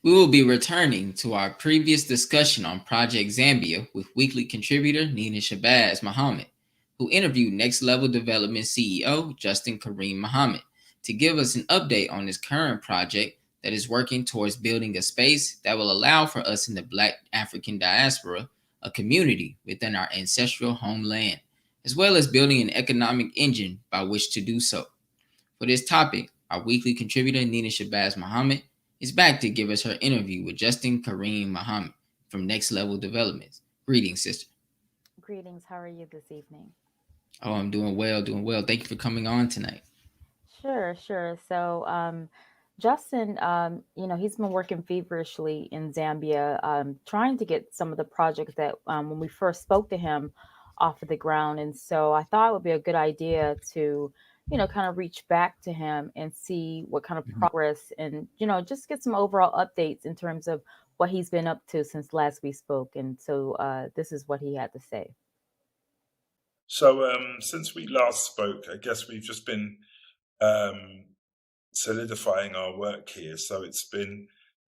We will be returning to our previous discussion on Project Zambia with weekly contributor Nina Shabazz Muhammad, who interviewed Next Level Development CEO Justin Kareem Muhammad to give us an update on his current project that is working towards building a space that will allow for us in the Black African diaspora a community within our ancestral homeland, as well as building an economic engine by which to do so. For this topic, our weekly contributor Nina Shabazz Muhammad is back to give us her interview with Justin Kareem Muhammad from Next Level Developments. Greetings, sister. Greetings. How are you this evening? Oh, I'm doing well, doing well. Thank you for coming on tonight. Sure. Justin, he's been working feverishly in Zambia, trying to get some of the projects that when we first spoke to him off of the ground. And so I thought it would be a good idea to, kind of reach back to him and see what kind of Mhm. progress and, just get some overall updates in terms of what he's been up to since last we spoke. And so this is what he had to say. So since we last spoke, I guess we've just been um, solidifying our work here. So it's been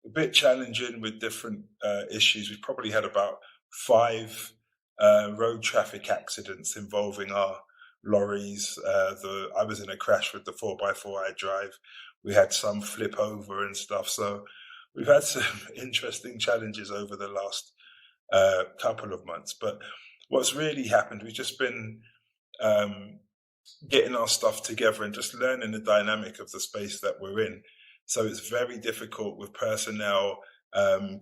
a bit challenging with different issues. We've probably had about five road traffic accidents involving our lorries. I was in a crash with the 4x4 I drive. We had some flip over and stuff. So we've had some interesting challenges over the last couple of months. But what's really happened, we've just been um, getting our stuff together and just learning the dynamic of the space that we're in. So it's very difficult with personnel,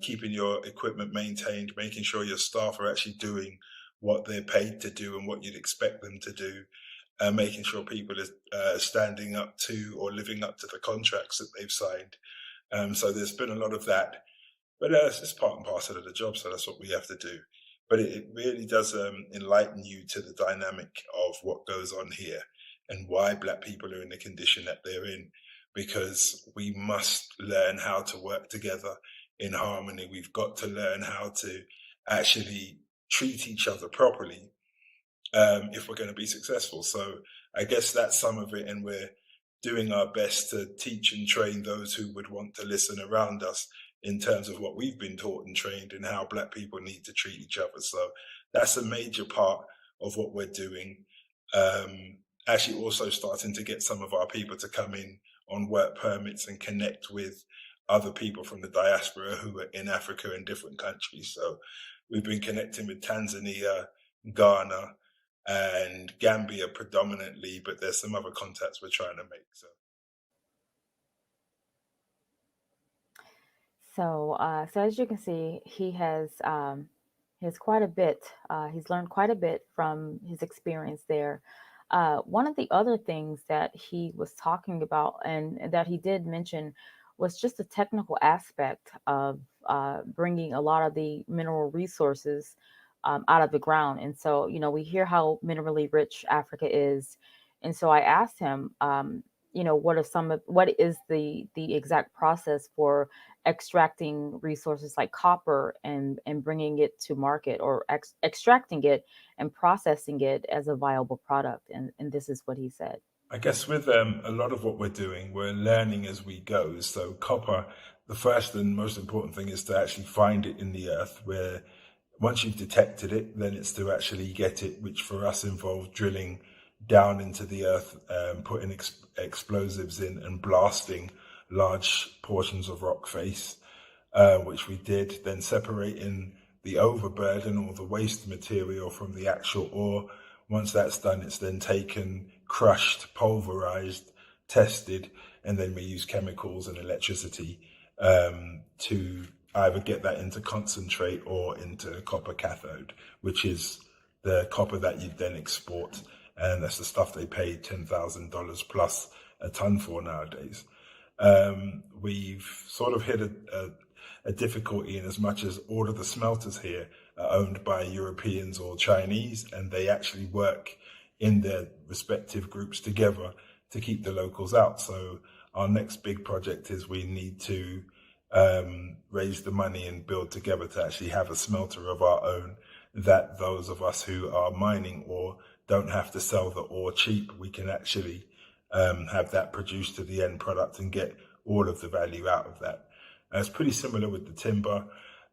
keeping your equipment maintained, making sure your staff are actually doing what they're paid to do and what you'd expect them to do, making sure people are standing up to or living up to the contracts that they've signed. So there's been a lot of that. But it's just part and parcel of the job, so that's what we have to do. But it really does enlighten you to the dynamic of what goes on here and why Black people are in the condition that they're in, because we must learn how to work together in harmony. We've got to learn how to actually treat each other properly if we're going to be successful. So I guess that's some of it, and we're doing our best to teach and train those who would want to listen around us in terms of what we've been taught and trained and how Black people need to treat each other. So that's a major part of what we're doing. Actually also starting to get some of our people to come in on work permits and connect with other people from the diaspora who are in Africa in different countries. So we've been connecting with Tanzania, Ghana, and Gambia predominantly, but there's some other contacts we're trying to make. So as you can see, he has quite a bit. He's learned quite a bit from his experience there. One of the other things that he was talking about and that he did mention was just the technical aspect of bringing a lot of the mineral resources out of the ground. And so, we hear how minerally rich Africa is. And so I asked him, what is the exact process for extracting resources like copper and bringing it to market, or extracting it and processing it as a viable product. And this is what he said. I guess with a lot of what we're doing, we're learning as we go. So copper, the first and most important thing is to actually find it in the earth, where once you've detected it, then it's to actually get it, which for us involves drilling down into the earth, putting explosives in and blasting large portions of rock face, which we did, then separating the overburden or the waste material from the actual ore. Once that's done, it's then taken, crushed, pulverized, tested, and then we use chemicals and electricity to either get that into concentrate or into copper cathode, which is the copper that you then export. And that's the stuff they pay $10,000 plus a ton for nowadays. We've sort of hit a difficulty in as much as all of the smelters here are owned by Europeans or Chinese, and they actually work in their respective groups together to keep the locals out. So our next big project is we need to raise the money and build together to actually have a smelter of our own, that those of us who are mining ore don't have to sell the ore cheap. We can actually have that produced to the end product and get all of the value out of that. It's pretty similar with the timber.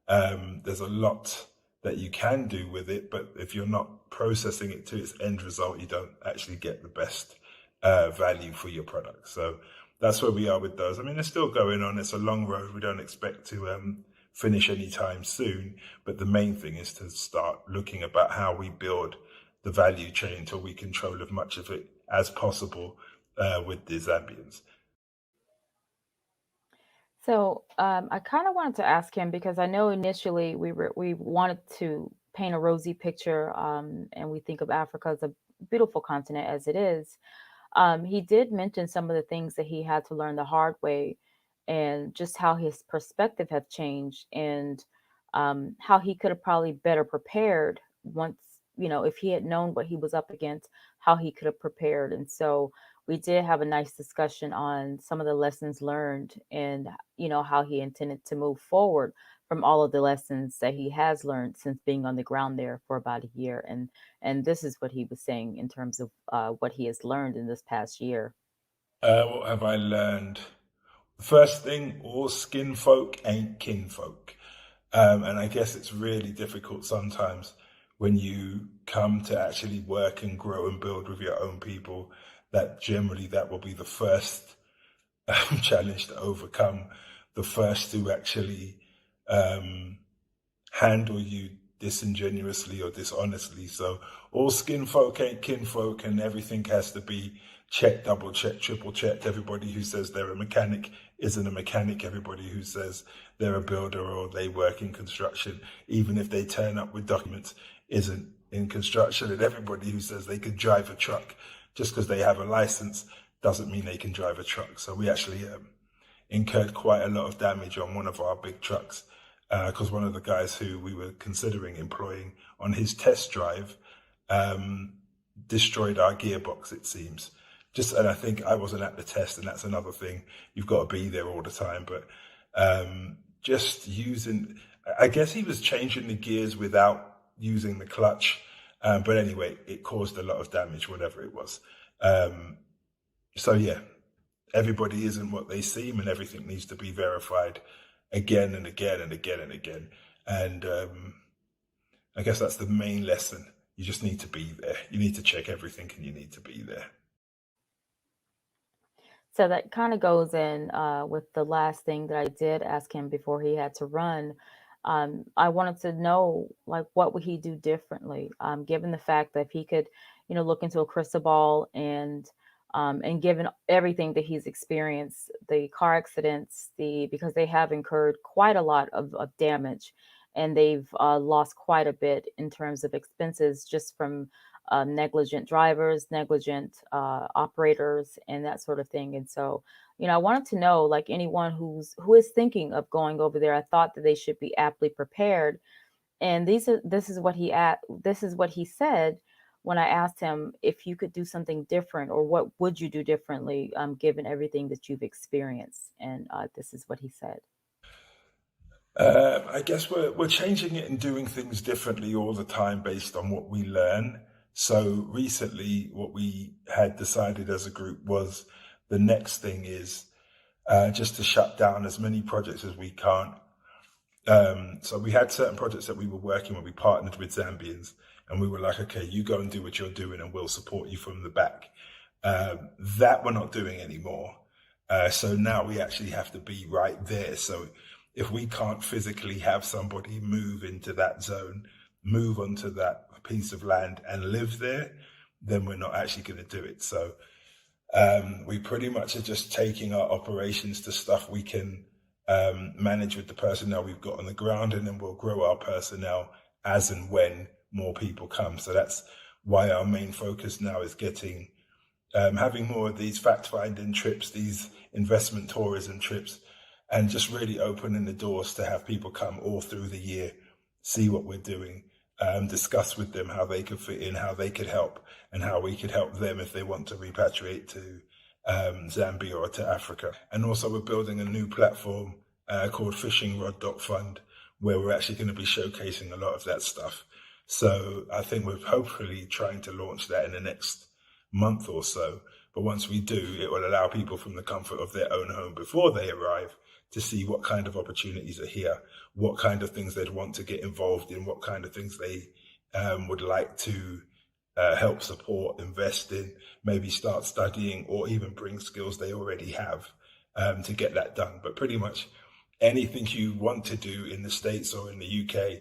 There's a lot that you can do with it, but if you're not processing it to its end result, you don't actually get the best value for your product. So that's where we are with those. I mean, it's still going on. It's a long road. We don't expect to finish anytime soon, but the main thing is to start looking about how we build the value chain until we control as much of it as possible with the Zambians. So I kind of wanted to ask him because I know initially we wanted to paint a rosy picture, and we think of Africa as a beautiful continent as it is. He did mention some of the things that he had to learn the hard way, and just how his perspective had changed, and how he could have probably better prepared once, if he had known what he was up against, how he could have prepared. And so we did have a nice discussion on some of the lessons learned, and how he intended to move forward from all of the lessons that he has learned since being on the ground there for about a year. And this is what he was saying in terms of what he has learned in this past year. What have I learned? The first thing, all skin folk ain't kinfolk. And I guess it's really difficult sometimes when you come to actually work and grow and build with your own people, that generally that will be the first challenge to overcome, the first to actually handle you disingenuously or dishonestly. So all skin folk ain't kinfolk, and everything has to be checked, double checked, triple checked. Everybody who says they're a mechanic isn't a mechanic. Everybody who says they're a builder or they work in construction, even if they turn up with documents, isn't in construction. And everybody who says they can drive a truck just because they have a license doesn't mean they can drive a truck. So we actually incurred quite a lot of damage on one of our big trucks because one of the guys who we were considering employing on his test drive destroyed our gearbox, it seems. And I think I wasn't at the test, and that's another thing. You've got to be there all the time. But just using, I guess he was changing the gears without using the clutch. But anyway, it caused a lot of damage, whatever it was. So yeah, everybody isn't what they seem, and everything needs to be verified again and again and again and again. And I guess that's the main lesson. You just need to be there. You need to check everything, and you need to be there. So that kind of goes in with the last thing that I did ask him before he had to run. I wanted to know, like, what would he do differently, given the fact that if he could, look into a crystal ball, and given everything that he's experienced, the car accidents, because they have incurred quite a lot of damage, and they've lost quite a bit in terms of expenses just from negligent drivers, negligent operators, and that sort of thing. And so, I wanted to know, like, anyone who is thinking of going over there, I thought that they should be aptly prepared. And this is what he said when I asked him if you could do something different, or what would you do differently, given everything that you've experienced. And this is what he said. I guess we're changing it and doing things differently all the time based on what we learn. So recently, what we had decided as a group was the next thing is just to shut down as many projects as we can. So we had certain projects that we were working with. We partnered with Zambians, and we were like, okay, you go and do what you're doing, and we'll support you from the back. That we're not doing anymore. So now we actually have to be right there. So if we can't physically have somebody move into that zone, move onto that piece of land and live there, then we're not actually going to do it. So we pretty much are just taking our operations to stuff we can manage with the personnel we've got on the ground, and then we'll grow our personnel as and when more people come. So that's why our main focus now is having more of these fact-finding trips, these investment tourism trips, and just really opening the doors to have people come all through the year, see what we're doing, discuss with them how they could fit in, how they could help, and how we could help them if they want to repatriate to Zambia or to Africa. And also we're building a new platform called fishingrod.fund, where we're actually going to be showcasing a lot of that stuff. So I think we're hopefully trying to launch that in the next month or so. But once we do, it will allow people from the comfort of their own home before they arrive to see what kind of opportunities are here, what kind of things they'd want to get involved in, what kind of things they would like to help support, invest in, maybe start studying, or even bring skills they already have to get that done. But pretty much anything you want to do in the States or in the UK,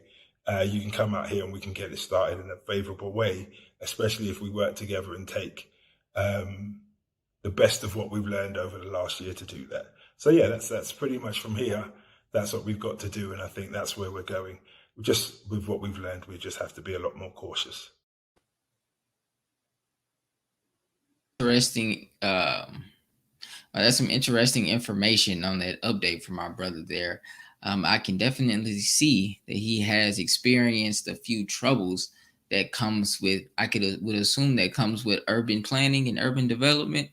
you can come out here and we can get it started in a favorable way, especially if we work together and take the best of what we've learned over the last year to do that. So yeah, that's pretty much from here. That's what we've got to do. And I think that's where we're going. Just with what we've learned, we just have to be a lot more cautious. Interesting. That's some interesting information on that update from our brother there. I can definitely see that he has experienced a few troubles that comes with, would assume that comes with urban planning and urban development.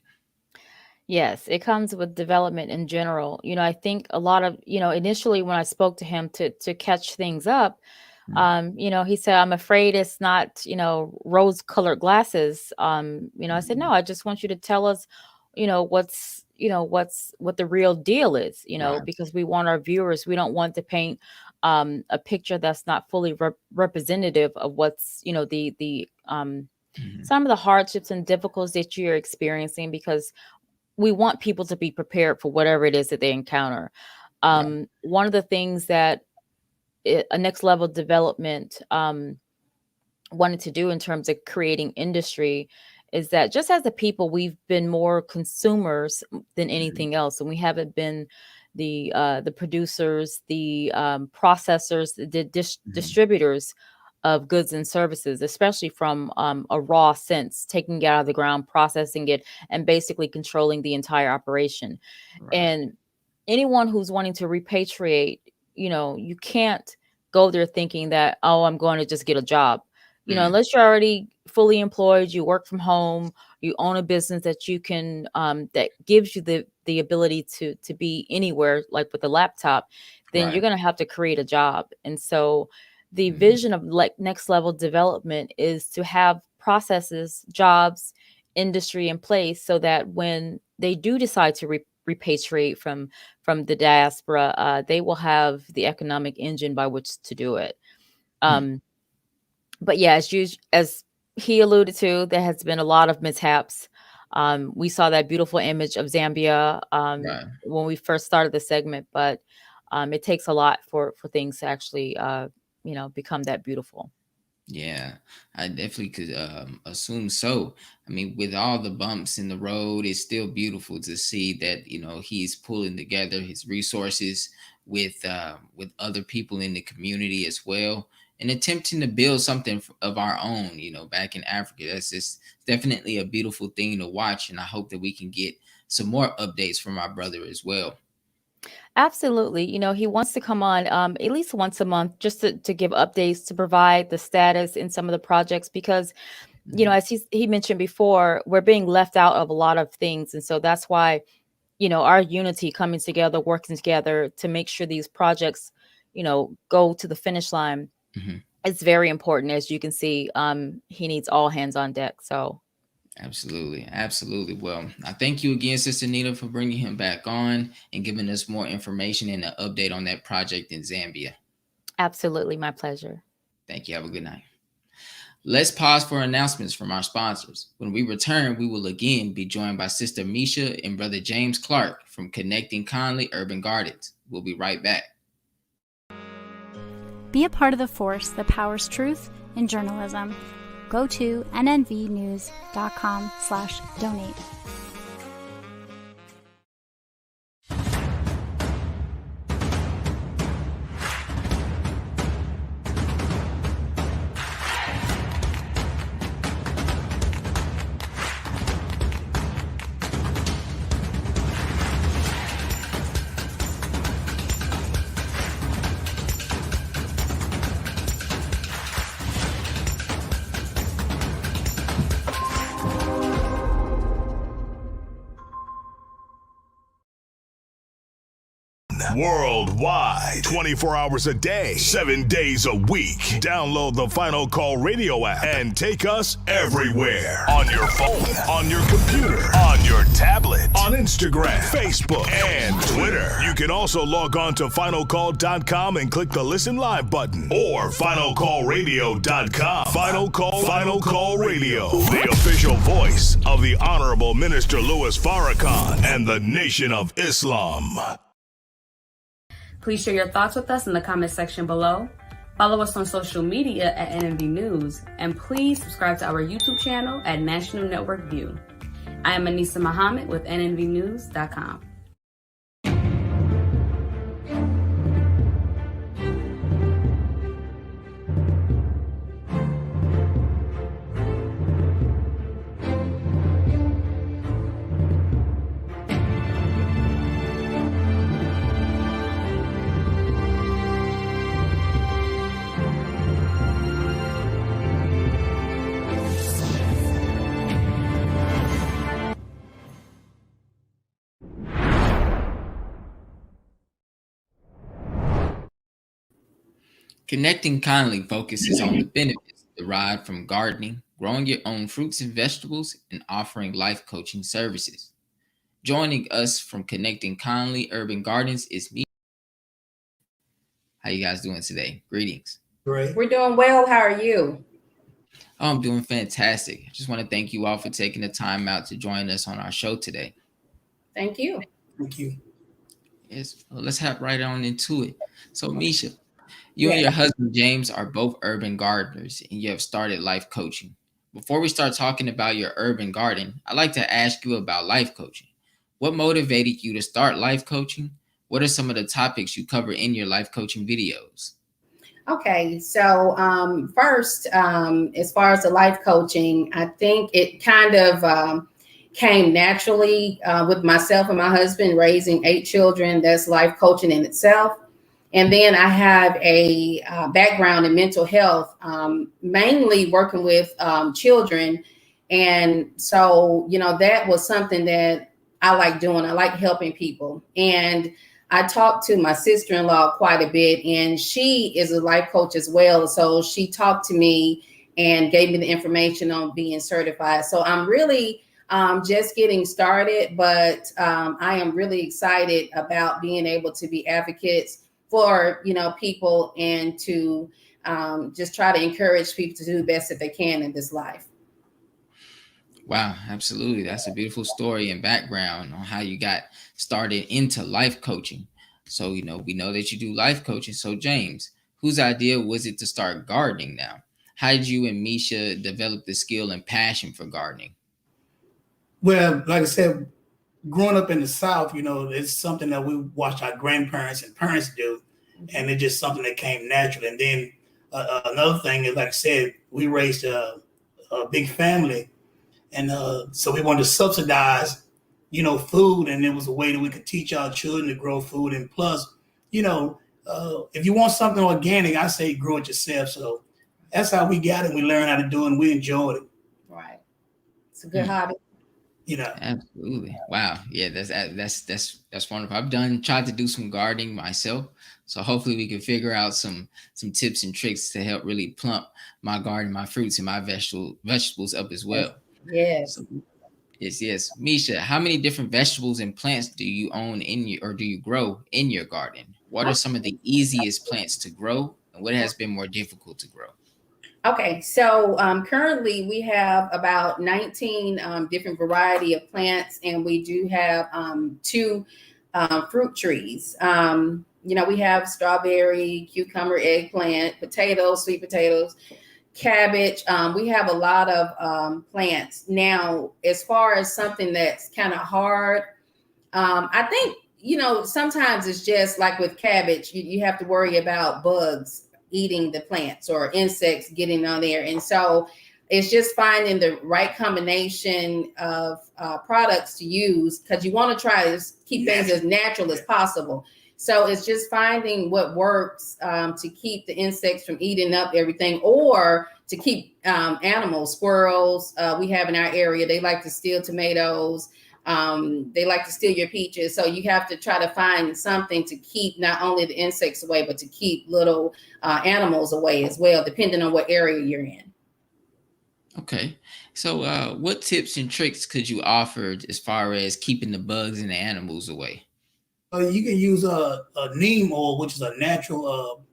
Yes, it comes with development in general. I think a lot of, initially when I spoke to him to catch things up, he said, I'm afraid it's not, rose-colored glasses. I said, no, I just want you to tell us, what the real deal is, Right. because we want our viewers, we don't want to paint a picture that's not fully representative of what's, some of the hardships and difficulties that you're experiencing, because we want people to be prepared for whatever it is that they encounter. Right. One of the things that a next level development wanted to do in terms of creating industry is that just as a people, we've been more consumers than anything else. And we haven't been the producers, the processors, the distributors of goods and services, especially from a raw sense, taking it out of the ground, processing it, and basically controlling the entire operation. Right. And anyone who's wanting to repatriate, you can't go there thinking that, oh, I'm going to just get a job. Unless you're already fully employed, you work from home, you own a business that you can, that gives you the ability to be anywhere, like with a laptop, then Right. you're going to have to create a job. And so the vision of like next level development is to have processes, jobs, industry in place so that when they do decide to repatriate from the diaspora, they will have the economic engine by which to do it. But yeah, as he alluded to, there has been a lot of mishaps. We saw that beautiful image of Zambia Right. when we first started the segment, but it takes a lot for things to actually become that beautiful. Yeah, I definitely could assume so. I mean, with all the bumps in the road, it's still beautiful to see that he's pulling together his resources with other people in the community as well, and attempting to build something of our own. Back in Africa, that's just definitely a beautiful thing to watch, and I hope that we can get some more updates from our brother as well. Absolutely. He wants to come on at least once a month just to give updates, to provide the status in some of the projects, because, as he mentioned before, we're being left out of a lot of things. And so that's why, our unity, coming together, working together to make sure these projects, go to the finish line. It's very important. As you can see, he needs all hands on deck. So. Absolutely. Well, I thank you again, Sister Nita, for bringing him back on and giving us more information and an update on that project in Zambia. Absolutely. My pleasure. Thank you. Have a good night. Let's pause for announcements from our sponsors. When we return, we will again be joined by Sister Meshia and Brother James Clark from Konnecting Conley Urban Gardens. We'll be right back. Be a part of the force that powers truth in journalism. Go to nnvnews.com/donate. worldwide, 24 hours a day, 7 days a week. Download the Final Call Radio app and take us everywhere. On your phone, on your computer, on your tablet, on Instagram, Facebook, and Twitter. You can also log on to finalcall.com and click the Listen Live button or finalcallradio.com. Final Call Radio, the official voice of the Honorable Minister Louis Farrakhan and the Nation of Islam. Please share your thoughts with us in the comment section below. Follow us on social media at NNV News, and please subscribe to our YouTube channel at National Network View. I am Anissa Muhammad with nnvnews.com. Connecting Kindly focuses on the benefits derived from gardening, growing your own fruits and vegetables, and offering life coaching services. Joining us from Connecting Kindly Urban Gardens is me. How you guys doing today? Greetings. Great. We're doing well. How are you? Oh, I'm doing fantastic. I just want to thank you all for taking the time out to join us on our show today. Thank you. Thank you. Yes, well, let's hop right on into it. So, Meshia, you and your husband, James, are both urban gardeners, and you have started life coaching. Before we start talking about your urban garden, I'd like to ask you about life coaching. What motivated you to start life coaching? What are some of the topics you cover in your life coaching videos? Okay, so first, as far as the life coaching, I think it kind of came naturally with myself and my husband raising 8 children. That's life coaching in itself. And then I have a background in mental health, mainly working with children. And so, that was something that I like doing. I like helping people. And I talked to my sister-in-law quite a bit, and she is a life coach as well. So she talked to me and gave me the information on being certified. So I'm really just getting started, but I am really excited about being able to be advocates for, people, and to just try to encourage people to do the best that they can in this life. Wow, absolutely. That's a beautiful story and background on how you got started into life coaching. So, we know that you do life coaching. So, James, whose idea was it to start gardening now? How did you and Meshia develop the skill and passion for gardening? Well, like I said, growing up in the South, it's something that we watched our grandparents and parents do, and it's just something that came naturally. And then another thing is, like I said, we raised a big family, and so we wanted to subsidize, food, and it was a way that we could teach our children to grow food. And plus, if you want something organic, I say grow it yourself. So that's how we got it. We learned how to do it, and we enjoyed it. Right. It's a good hobby. Absolutely. Wow. Yeah, that's wonderful. I've tried to do some gardening myself. So hopefully we can figure out some tips and tricks to help really plump my garden, my fruits, and my vegetables up as well. Yes. So, yes. Meshia, how many different vegetables and plants do you own do you grow in your garden? What are some of the easiest plants to grow, and what has been more difficult to grow? Okay, so currently we have about 19 different variety of plants, and we do have 2 fruit trees. We have strawberry, cucumber, eggplant, potatoes, sweet potatoes, cabbage. We have a lot of plants. Now, as far as something that's kind of hard, I think, sometimes it's just like with cabbage, you have to worry about bugs eating the plants or insects getting on there. And so it's just finding the right combination of products to use, because you want to try to keep things as natural as possible. So it's just finding what works to keep the insects from eating up everything, or to keep animals, squirrels we have in our area. They like to steal tomatoes. They like to steal your peaches. So you have to try to find something to keep not only the insects away, but to keep little animals away as well, depending on what area you're in. Okay. So what tips and tricks could you offer as far as keeping the bugs and the animals away? You can use a neem oil, which is a natural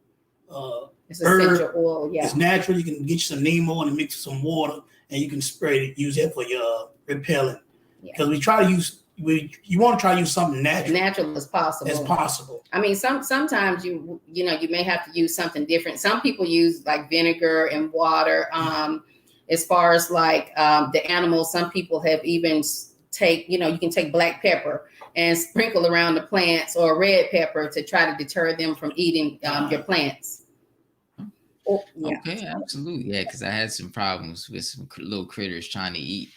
It's herb. essential oil, yeah. It's natural. You can get you some neem oil and mix with some water, and you can spray it. Use it for your repellent. Because we try to use, you want to try to use something natural as possible. I mean, sometimes you may have to use something different. Some people use like vinegar and water. As far as like the animals, some people have even you can take black pepper and sprinkle around the plants, or red pepper to try to deter them from eating your plants. Oh, yeah. Okay, absolutely. Yeah, because I had some problems with some little critters trying to eat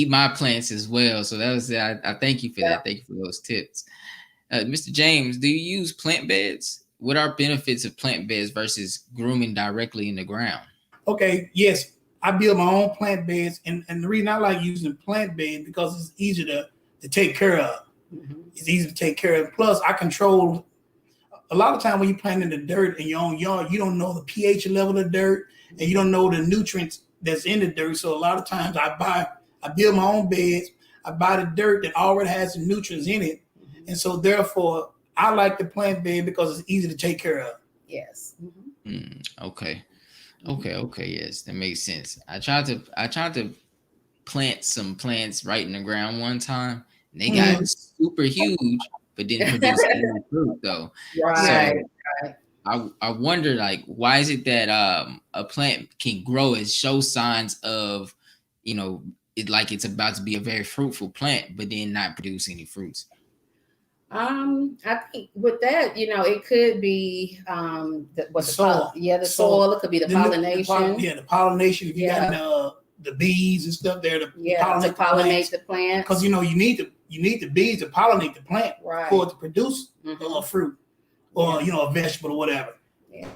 my plants as well. So that was I thank you for that. Thank you for those tips. Mr. James, do you use plant beds? What are benefits of plant beds versus grooming directly in the ground? Okay, yes. I build my own plant beds, and the reason I like using plant beds because it's easy to take care of. Mm-hmm. It's easy to take care of. Plus, I control. A lot of time when you plant in the dirt in your own yard, you don't know the pH level of the dirt, and you don't know the nutrients that's in the dirt. So a lot of times I build my own beds. I buy the dirt that already has the nutrients in it, mm-hmm. and so therefore I like the plant bed because it's easy to take care of. Yes. Mm-hmm. Okay. Yes, that makes sense. I tried to plant some plants right in the ground one time. And they got super huge, but didn't produce any fruit though. Right. So I wonder, like, why is it that a plant can grow and show signs of, it like it's about to be a very fruitful plant, but then not produce any fruits? I think with that, it could be the soil. The soil. It could be the pollination. The pollination. If you got the bees and stuff there to pollinate the plant. Because you need the bees to pollinate the plant for it to produce a fruit or a vegetable or whatever. Yeah.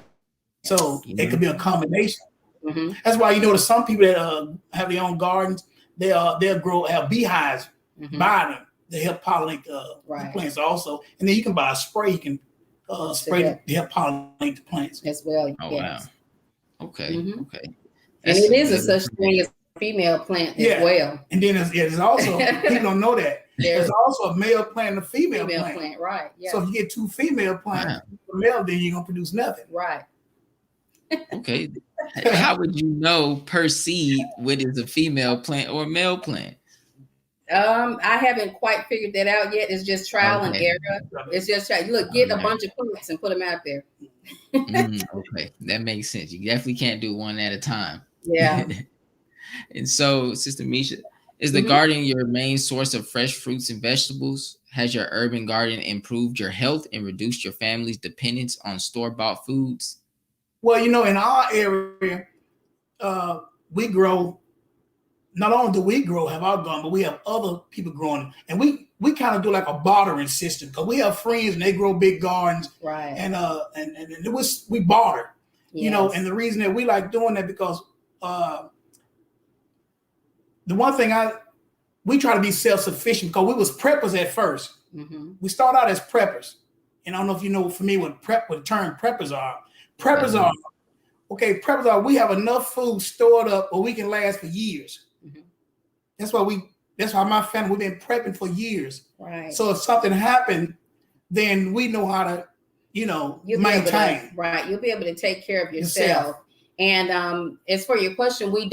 So it could be a combination. Mm-hmm. That's why some people that have their own gardens, they'll have beehives by them. They help pollinate the plants also. And then you can buy a spray. You can spray to help pollinate the plants. As well. Oh, wow. Okay. Mm-hmm. Okay. And it is a such thing as a female plant as well. And then there's also, people don't know that. There's also a male plant and a female plant. Right. Yeah. So if you get two female plants, the male, then you're going to produce nothing. Right. Okay. How would you know per seed what is a female plant or a male plant? I haven't quite figured that out yet. It's just trial and error. It's just try. Get a bunch of plants and put them out there. Okay, that makes sense. You definitely can't do one at a time. Yeah. And so, Sister Meshia, is the garden your main source of fresh fruits and vegetables? Has your urban garden improved your health and reduced your family's dependence on store-bought foods? Well, in our area, we grow. Not only do we have our garden, but we have other people growing, and we kind of do like a bartering system because we have friends and they grow big gardens, right? And we barter, And the reason that we like doing that because the one thing we try to be self-sufficient because we was preppers at first. Mm-hmm. We start out as preppers, and I don't know if you know for me what the term preppers are. Preppers are we have enough food stored up where we can last for years. Mm-hmm. That's why my family, we've been prepping for years. Right. So if something happened, then we know how to, maintain. You'll be able to take care of yourself. And as for your question, we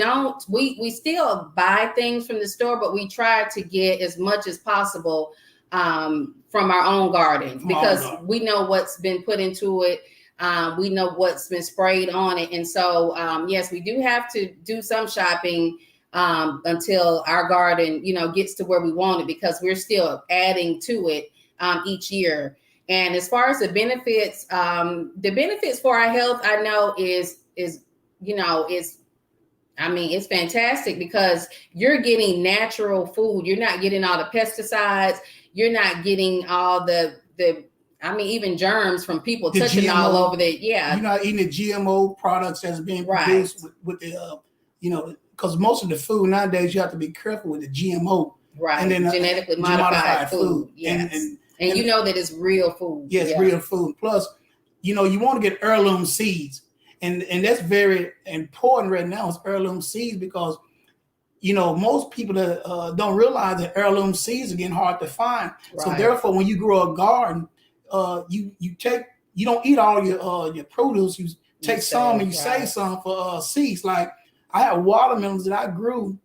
still buy things from the store, but we try to get as much as possible from our own garden because we know what's been put into it. We know what's been sprayed on it. And so, yes, we do have to do some shopping until our garden, gets to where we want it because we're still adding to it each year. And as far as the benefits for our health, I know it's fantastic because you're getting natural food. You're not getting all the pesticides. You're not getting all the even germs from people touching GMO, all over there. Yeah. You're not eating the GMO products that's being produced with the, because most of the food nowadays, you have to be careful with the GMO Right. And then genetically modified food. Yes. And you know that it's real food. Yes, real food. Plus, you want to get heirloom seeds. And that's very important right now is heirloom seeds because, most people that don't realize that heirloom seeds are getting hard to find. Right. So therefore, when you grow a garden, you don't eat all your produce. You take some and you save some for seeds. Like I have watermelons that I grew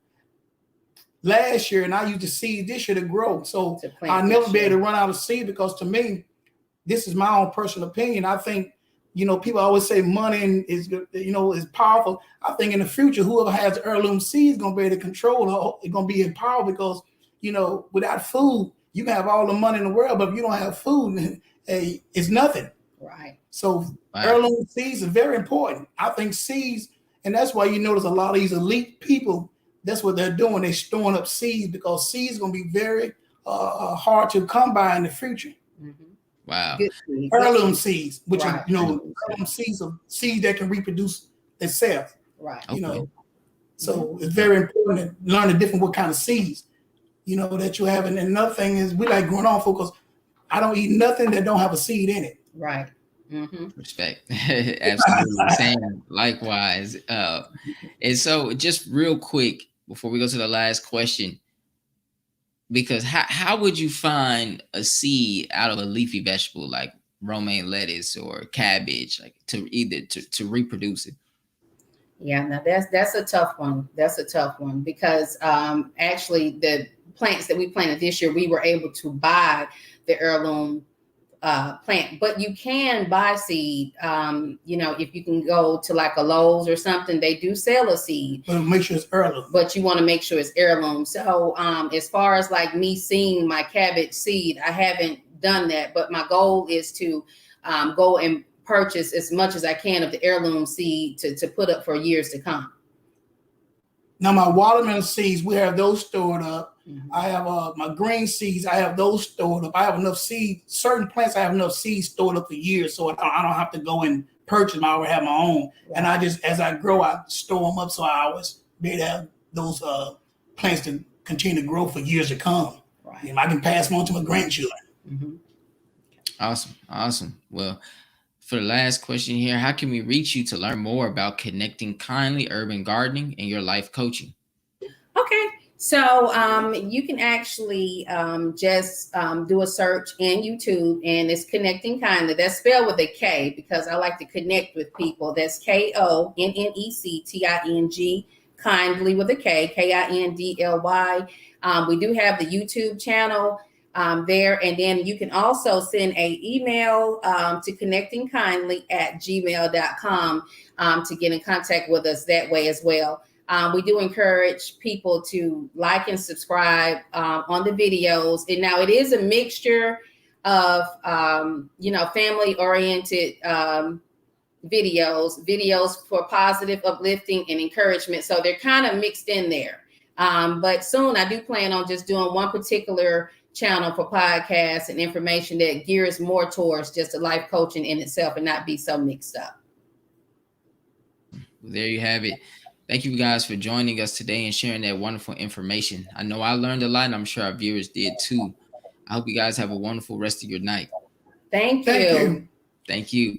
last year and I used the seed this year to grow. So I'll never be able to run out of seed because to me, this is my own personal opinion. I think, people always say money is powerful. I think in the future, whoever has heirloom seeds is going to be able to control it. It's going to be in power because, without food, you can have all the money in the world, but if you don't have food, it's nothing. Right. So heirloom seeds are very important. I think seeds, and that's why you notice a lot of these elite people, that's what they're doing. They're storing up seeds because seeds are going to be very hard to come by in the future. Mm-hmm. Wow. Heirloom seeds, which are, heirloom seeds are seeds that can reproduce itself. Right. So it's very important to learn what kind of seeds, that you have. And another thing is we like growing on food because I don't eat nothing that don't have a seed in it. Right. Mm-hmm. Respect. Absolutely. Same. Likewise. And so just real quick before we go to the last question, because how would you find a seed out of a leafy vegetable like romaine lettuce or cabbage, like to reproduce it? Yeah, now that's a tough one. That's a tough one because actually the plants that we planted this year, we were able to buy the heirloom plant, but you can buy seed. If you can go to like a Lowe's or something, they do sell a seed. But make sure it's heirloom. But you want to make sure it's heirloom. So as far as like me seeing my cabbage seed, I haven't done that, but my goal is to go and purchase as much as I can of the heirloom seed to put up for years to come. Now my watermelon seeds, we have those stored up. Mm-hmm. I have my green seeds. I have those stored up. I have enough seeds. Certain plants, I have enough seeds stored up for years, so I don't have to go and purchase them. I already have my own. Right. And I just, as I grow, I store them up, so I always be able to have those plants to continue to grow for years to come. Right. And I can pass them on to my grandchildren. Mm-hmm. Awesome. Well, for the last question here, how can we reach you to learn more about Konnecting Kindly Urban Gardening and your life coaching? Okay. So you can actually just do a search in YouTube, and it's Konnecting Kindly. That's spelled with a K because I like to connect with people. That's KONNECTING, kindly with a K, KINDLY. We do have the YouTube channel there, and then you can also send an email to connectingkindly@gmail.com to get in contact with us that way as well. We do encourage people to like and subscribe on the videos. And now it is a mixture of, family-oriented videos for positive, uplifting, and encouragement. So they're kind of mixed in there. But soon I do plan on just doing one particular channel for podcasts and information that gears more towards just a life coaching in itself and not be so mixed up. There you have it. Thank you guys for joining us today and sharing that wonderful information. I know I learned a lot, and I'm sure our viewers did too. I hope you guys have a wonderful rest of your night. Thank you. Thank you.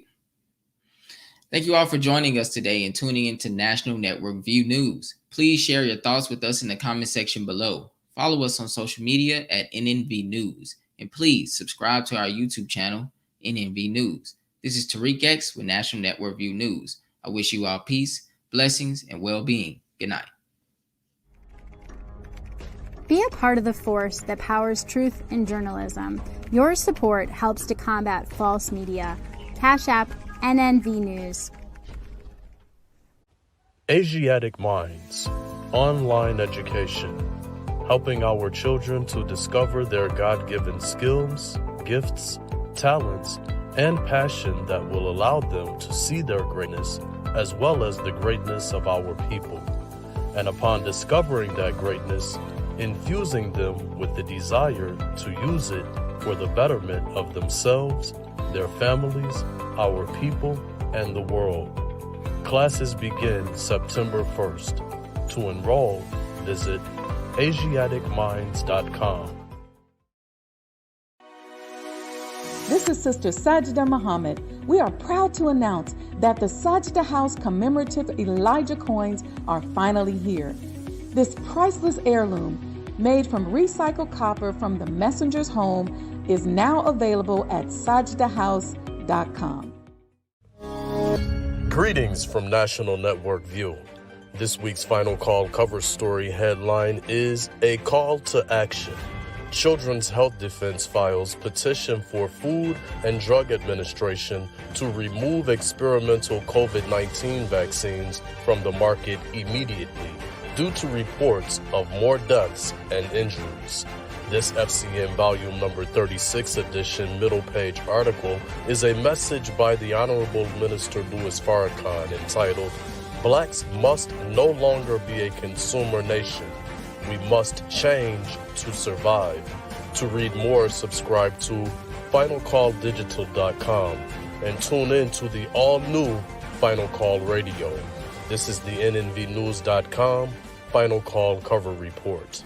Thank you all for joining us today and tuning into National Network View News. Please share your thoughts with us in the comment section below. Follow us on social media at NNV News. And please subscribe to our YouTube channel, NNV News. This is Tariq X with National Network View News. I wish you all peace, blessings, and well-being. Good night. Be a part of the force that powers truth in journalism. Your support helps to combat false media. Cash App, NNV News. Asiatic Minds, online education, helping our children to discover their God-given skills, gifts, talents, and passion that will allow them to see their greatness as well as the greatness of our people. And upon discovering that greatness, infusing them with the desire to use it for the betterment of themselves, their families, our people, and the world. Classes begin September 1st. To enroll, visit AsiaticMinds.com. This is Sister Sajda Muhammad. We are proud to announce that the Sajda House commemorative Elijah coins are finally here. This priceless heirloom, made from recycled copper from the messenger's home, is now available at sajdahouse.com. Greetings from National Network View. This week's Final Call cover story headline is A Call to Action. Children's Health Defense files petition for Food and Drug Administration to remove experimental COVID-19 vaccines from the market immediately due to reports of more deaths and injuries. This FCN volume number 36 edition middle page article is a message by the Honorable Minister Louis Farrakhan entitled, Blacks must no longer be a consumer nation. We must change to survive. To read more, subscribe to FinalCallDigital.com and tune in to the all-new Final Call Radio. This is the NNVNews.com Final Call cover report.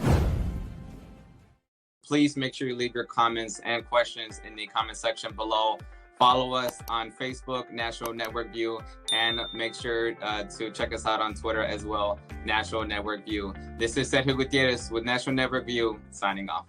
Please make sure you leave your comments and questions in the comment section below. Follow us on Facebook, National Network View, and make sure to check us out on Twitter as well, National Network View. This is Sergio Gutierrez with National Network View, signing off.